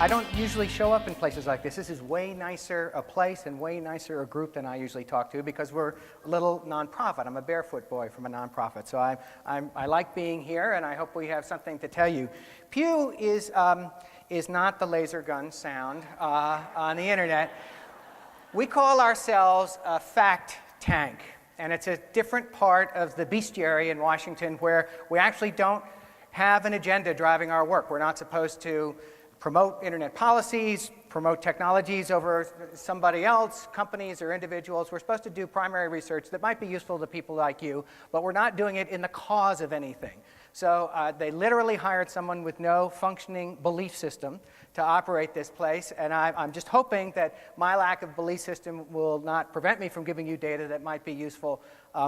I don't usually show up in places like this. This is way nicer a place and way nicer a group than I usually talk to because we're a little nonprofit. I'm a barefoot boy from a nonprofit, so I like being here, and I hope we have something to tell you. Pew is not the laser gun sound on the internet. We call ourselves a fact tank, and it's a different part of the bestiary in Washington where we actually don't have an agenda driving our work. We're not supposed to promote internet policies, promote technologies over somebody else, companies or individuals. We're supposed to do primary research that might be useful to people like you, but we're not doing it in the cause of anything. So they literally hired someone with no functioning belief system to operate this place, and I'm just hoping that my lack of belief system will not prevent me from giving you data that might be useful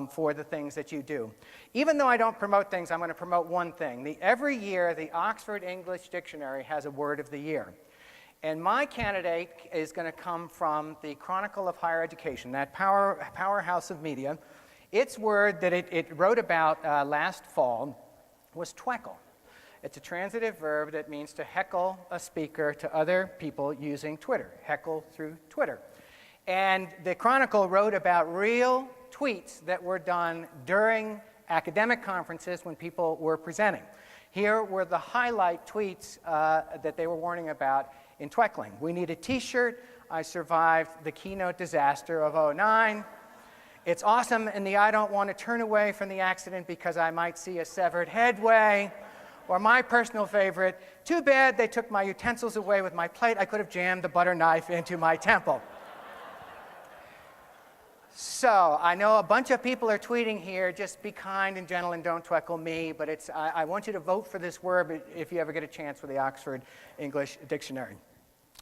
for the things that you do. Even though I don't promote things, I'm going to promote one thing. Every year, the Oxford English Dictionary has a word of the year. And my candidate is going to come from the Chronicle of Higher Education, that powerhouse of media. Its word that it wrote about last fall was tweckle. It's a transitive verb that means to heckle a speaker to other people using Twitter, heckle through Twitter. And the Chronicle wrote about real tweets that were done during academic conferences when people were presenting. Here were the highlight tweets that they were warning about in tweckling. We need a t-shirt. I survived the keynote disaster of '09. It's awesome in the I don't want to turn away from the accident because I might see a severed headway. Or my personal favorite, too bad they took my utensils away with my plate. I could have jammed the butter knife into my temple. So I know a bunch of people are tweeting here, just be kind and gentle and don't tweckle me, but I want you to vote for this word if you ever get a chance for the Oxford English Dictionary.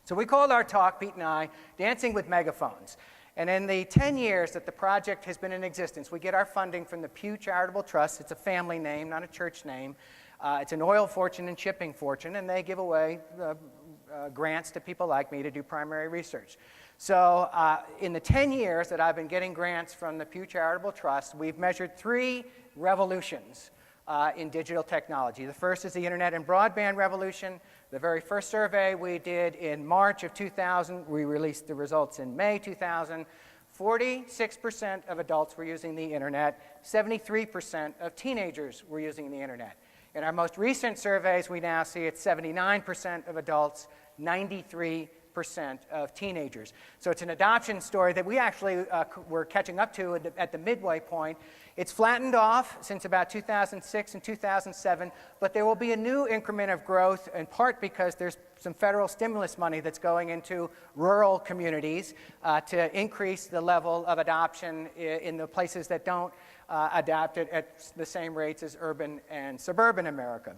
So we called our talk, Pete and I, Dancing with Megaphones. And in the 10 years that the project has been in existence, we get our funding from the Pew Charitable Trust. It's a family name, not a church name. It's an oil fortune and shipping fortune, and they give away grants to people like me to do primary research. So in the 10 years that I've been getting grants from the Pew Charitable Trust, we've measured 3 revolutions in digital technology. The first is the internet and broadband revolution. The very first survey we did in March of 2000, we released the results in May 2000. 46% of adults were using the internet. 73% of teenagers were using the internet. In our most recent surveys, we now see it's 79% of adults, 93% of teenagers. So it's an adoption story that we actually were catching up to at the midway point. It's flattened off since about 2006 and 2007, but there will be a new increment of growth, in part because there's some federal stimulus money that's going into rural communities to increase the level of adoption in the places that don't adopt it at the same rates as urban and suburban America.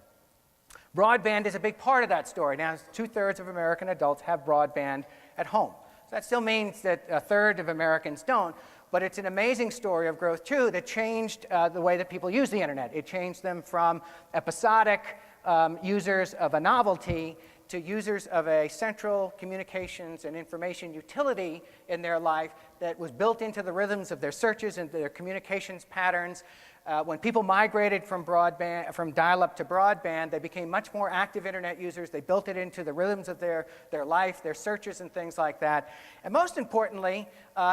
Broadband is a big part of that story. Now, 2/3 of American adults have broadband at home. So that still means that 1/3 of Americans don't, but it's an amazing story of growth, too, that changed the way that people use the internet. It changed them from episodic users of a novelty to users of a central communications and information utility in their life that was built into the rhythms of their searches and their communications patterns. When people migrated from dial-up to broadband, they became much more active internet users. They built it into the rhythms of their life, their searches and things like that. And most importantly,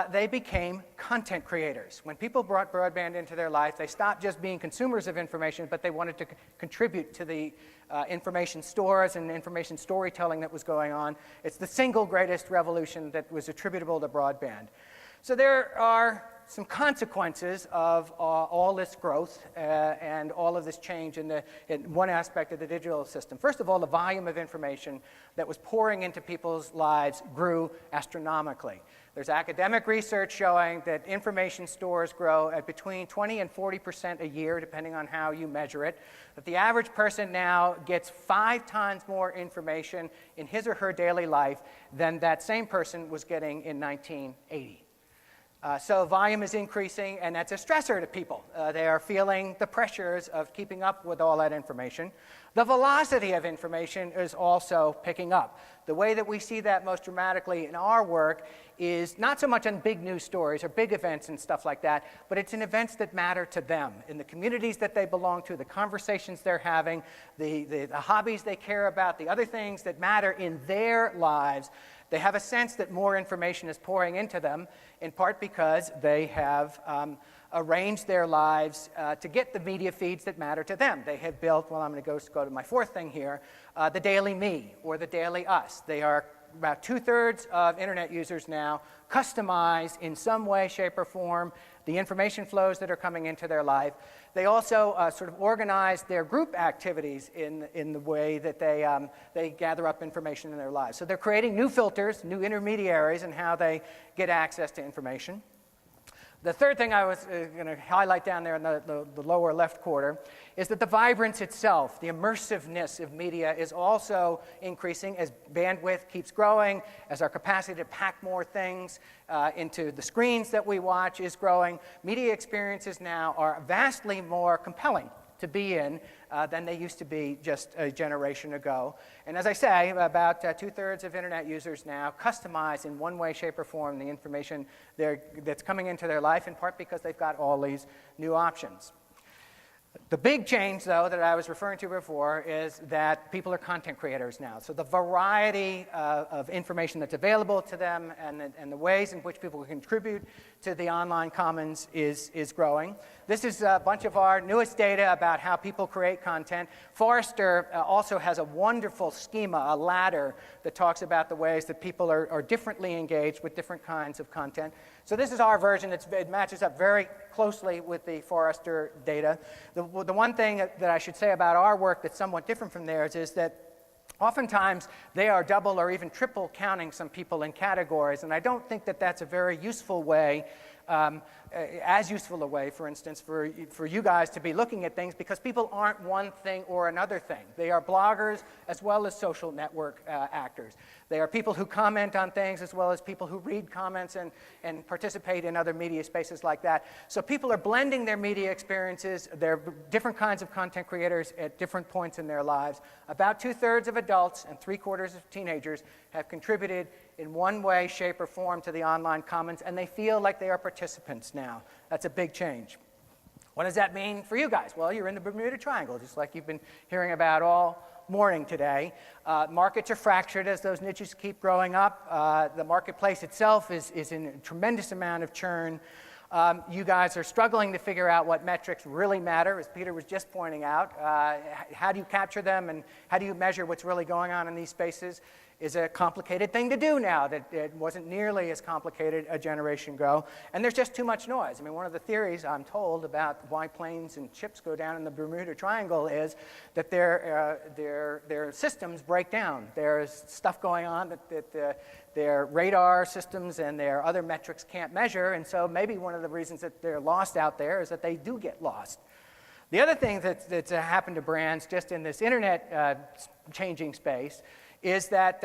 they became content creators. When people brought broadband into their life, they stopped just being consumers of information, but they wanted to contribute to the information stores and information storytelling that was going on. It's the single greatest revolution that was attributable to broadband. So there are some consequences of all this growth and all of this change in one aspect of the digital system. First of all, the volume of information that was pouring into people's lives grew astronomically. There's academic research showing that information stores grow at between 20 and 40% a year, depending on how you measure it. That the average person now gets 5 times more information in his or her daily life than that same person was getting in 1980. So volume is increasing, and that's a stressor to people. They are feeling the pressures of keeping up with all that information. The velocity of information is also picking up. The way that we see that most dramatically in our work is not so much on big news stories or big events and stuff like that, but it's in events that matter to them, in the communities that they belong to, the conversations they're having, the hobbies they care about, the other things that matter in their lives. They have a sense that more information is pouring into them, in part because they have arranged their lives to get the media feeds that matter to them. They have built, well, I'm going to go to my fourth thing here, the Daily Me or the Daily Us. They are about 2/3 of internet users now customize in some way, shape, or form the information flows that are coming into their life. They also sort of organize their group activities in the way that they gather up information in their lives. So they're creating new filters, new intermediaries in how they get access to information. The third thing I was going to highlight down there in the lower left quarter is that the vibrance itself, the immersiveness of media is also increasing as bandwidth keeps growing, as our capacity to pack more things into the screens that we watch is growing. Media experiences now are vastly more compelling to be in than they used to be just a generation ago. And as I say, about 2/3 of internet users now customize in one way, shape, or form the information that's coming into their life, in part because they've got all these new options. The big change, though, that I was referring to before is that people are content creators now. So the variety of information that's available to them and the ways in which people can contribute to the online commons is growing. This is a bunch of our newest data about how people create content. Forrester also has a wonderful schema, a ladder, that talks about the ways that people are differently engaged with different kinds of content. So this is our version. It matches up very closely with the Forrester data. The one thing that I should say about our work that's somewhat different from theirs is that oftentimes they are double or even triple counting some people in categories, and I don't think that that's a very useful way, as useful a way, for instance, for you guys to be looking at things, because people aren't one thing or another thing. They are bloggers as well as social network actors. They are people who comment on things as well as people who read comments and participate in other media spaces like that. So people are blending their media experiences. They're different kinds of content creators at different points in their lives. About 2/3 of adults and 3/4 of teenagers have contributed in one way, shape, or form to the online commons, and they feel like they are participants now. That's a big change. What does that mean for you guys? Well, you're in the Bermuda Triangle, just like you've been hearing about all morning today. Markets are fractured as those niches keep growing up. The marketplace itself is in a tremendous amount of churn. You guys are struggling to figure out what metrics really matter, as Peter was just pointing out. How do you capture them, and how do you measure what's really going on in these spaces is a complicated thing to do now that it wasn't nearly as complicated a generation ago. And there's just too much noise. I mean, one of the theories, I'm told, about why planes and ships go down in the Bermuda Triangle is that their systems break down. There's stuff going on that their radar systems and their other metrics can't measure, and so maybe one of the reasons that they're lost out there is that they do get lost. The other thing that's happened to brands just in this internet changing space is that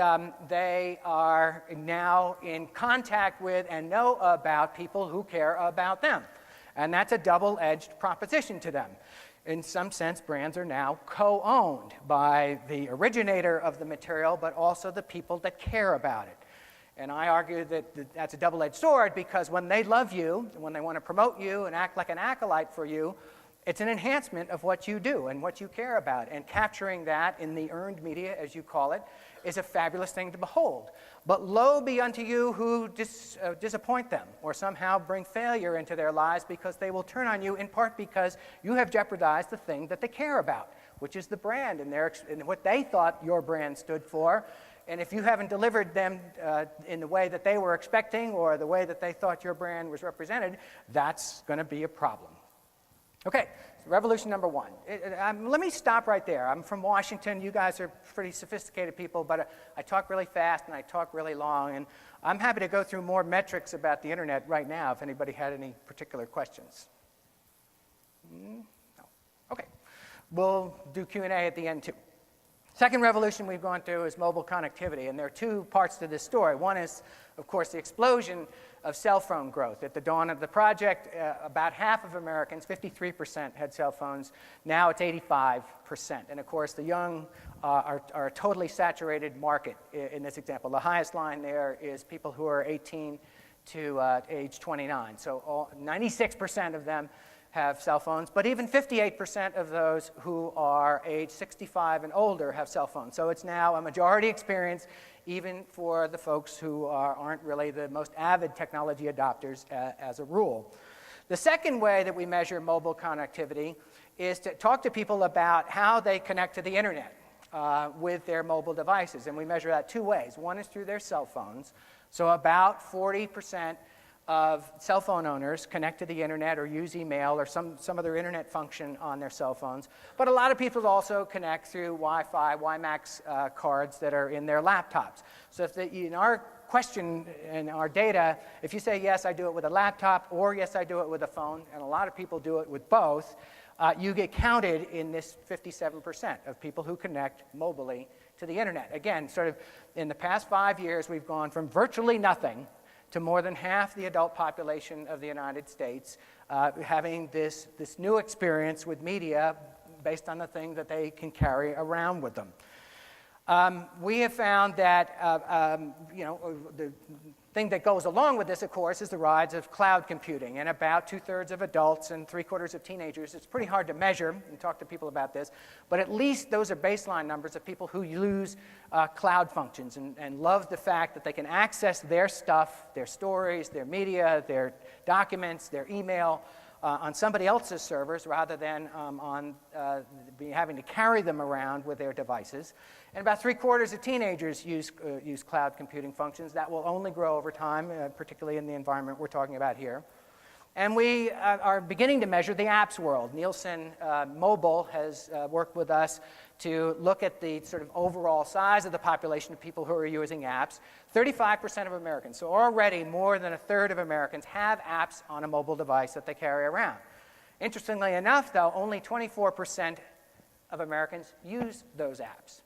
they are now in contact with and know about people who care about them. And that's a double-edged proposition to them. In some sense, brands are now co-owned by the originator of the material, but also the people that care about it. And I argue that that's a double-edged sword, because when they love you, when they want to promote you and act like an acolyte for you, it's an enhancement of what you do and what you care about. And capturing that in the earned media, as you call it, is a fabulous thing to behold. But woe be unto you who disappoint them or somehow bring failure into their lives, because they will turn on you, in part because you have jeopardized the thing that they care about, which is the brand and what they thought your brand stood for. And if you haven't delivered them in the way that they were expecting or the way that they thought your brand was represented, that's going to be a problem. Okay, so revolution number one. Let me stop right there. I'm from Washington. You guys are pretty sophisticated people, but I talk really fast and I talk really long. And I'm happy to go through more metrics about the internet right now if anybody had any particular questions. No? Okay. We'll do Q&A at the end too. Second revolution we've gone through is mobile connectivity, and there are two parts to this story. One is, of course, the explosion of cell phone growth. At the dawn of the project, about half of Americans, 53%, had cell phones. Now it's 85%. And of course, the young are a totally saturated market in this example. The highest line there is people who are 18 to age 29. So 96% of them have cell phones, but even 58% of those who are age 65 and older have cell phones. So it's now a majority experience, even for the folks who aren't really the most avid technology adopters as a rule. The second way that we measure mobile connectivity is to talk to people about how they connect to the internet with their mobile devices. And we measure that two ways. One is through their cell phones. So about 40% of cell phone owners connect to the internet or use email or some other internet function on their cell phones. But a lot of people also connect through Wi-Fi, WiMAX cards that are in their laptops. So if in our question and our data, if you say, yes, I do it with a laptop, or yes, I do it with a phone, and a lot of people do it with both, you get counted in this 57% of people who connect mobilely to the internet. Again, sort of in the past 5 years, we've gone from virtually nothing to more than half the adult population of the United States having this new experience with media based on the thing that they can carry around with them. We have found that the thing that goes along with this, of course, is the rise of cloud computing. And about 2/3 of adults and 3/4 of teenagers, it's pretty hard to measure and talk to people about this, but at least those are baseline numbers of people who use cloud functions and love the fact that they can access their stuff, their stories, their media, their documents, their email, on somebody else's servers rather than having to carry them around with their devices. And about 3/4 of teenagers use cloud computing functions. That will only grow over time, particularly in the environment we're talking about here. And we are beginning to measure the apps world. Nielsen Mobile has worked with us to look at the sort of overall size of the population of people who are using apps. 35% of Americans, so already more than 1/3 of Americans have apps on a mobile device that they carry around. Interestingly enough, though, only 24% of Americans use those apps.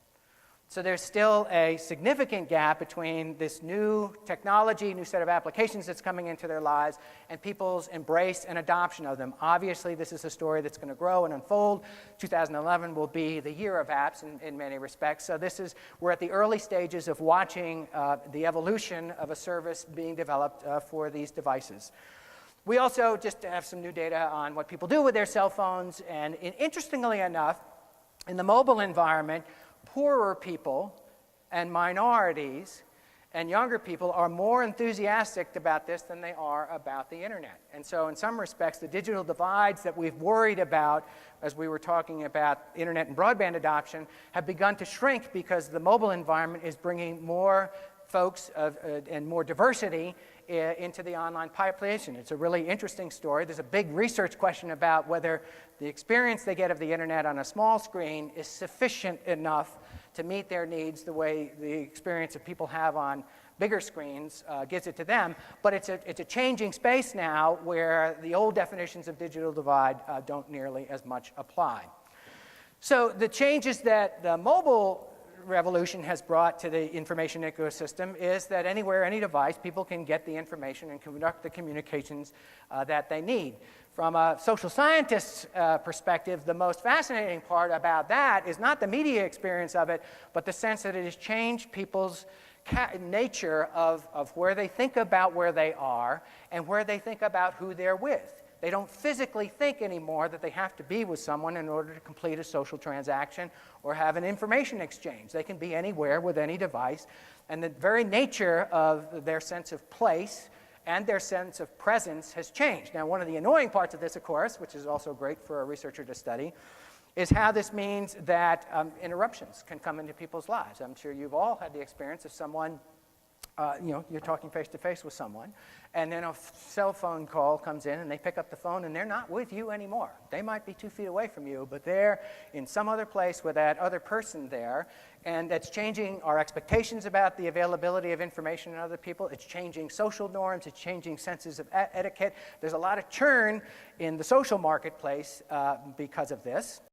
So there's still a significant gap between this new technology, new set of applications that's coming into their lives, and people's embrace and adoption of them. Obviously, this is a story that's going to grow and unfold. 2011 will be the year of apps in many respects. So we're at the early stages of watching the evolution of a service being developed for these devices. We also just have some new data on what people do with their cell phones. And interestingly enough, in the mobile environment, poorer people and minorities and younger people are more enthusiastic about this than they are about the internet. And so in some respects, the digital divides that we've worried about as we were talking about internet and broadband adoption have begun to shrink because the mobile environment is bringing more folks and more diversity into the online population. It's a really interesting story. There's a big research question about whether the experience they get of the internet on a small screen is sufficient enough to meet their needs the way the experience that people have on bigger screens gives it to them. But it's a changing space now where the old definitions of digital divide don't nearly as much apply. So the changes that the mobile revolution has brought to the information ecosystem is that anywhere, any device, people can get the information and conduct the communications that they need. From a social scientist's perspective, the most fascinating part about that is not the media experience of it, but the sense that it has changed people's nature of where they think about where they are and where they think about who they're with. They don't physically think anymore that they have to be with someone in order to complete a social transaction or have an information exchange. They can be anywhere with any device, and the very nature of their sense of place and their sense of presence has changed. Now, one of the annoying parts of this, of course, which is also great for a researcher to study, is how this means that interruptions can come into people's lives. I'm sure you've all had the experience of someone you're talking face-to-face with someone, and then a cell phone call comes in, and they pick up the phone, and they're not with you anymore. They might be 2 feet away from you, but they're in some other place with that other person there, and that's changing our expectations about the availability of information in other people. It's changing social norms. It's changing senses of etiquette. There's a lot of churn in the social marketplace because of this.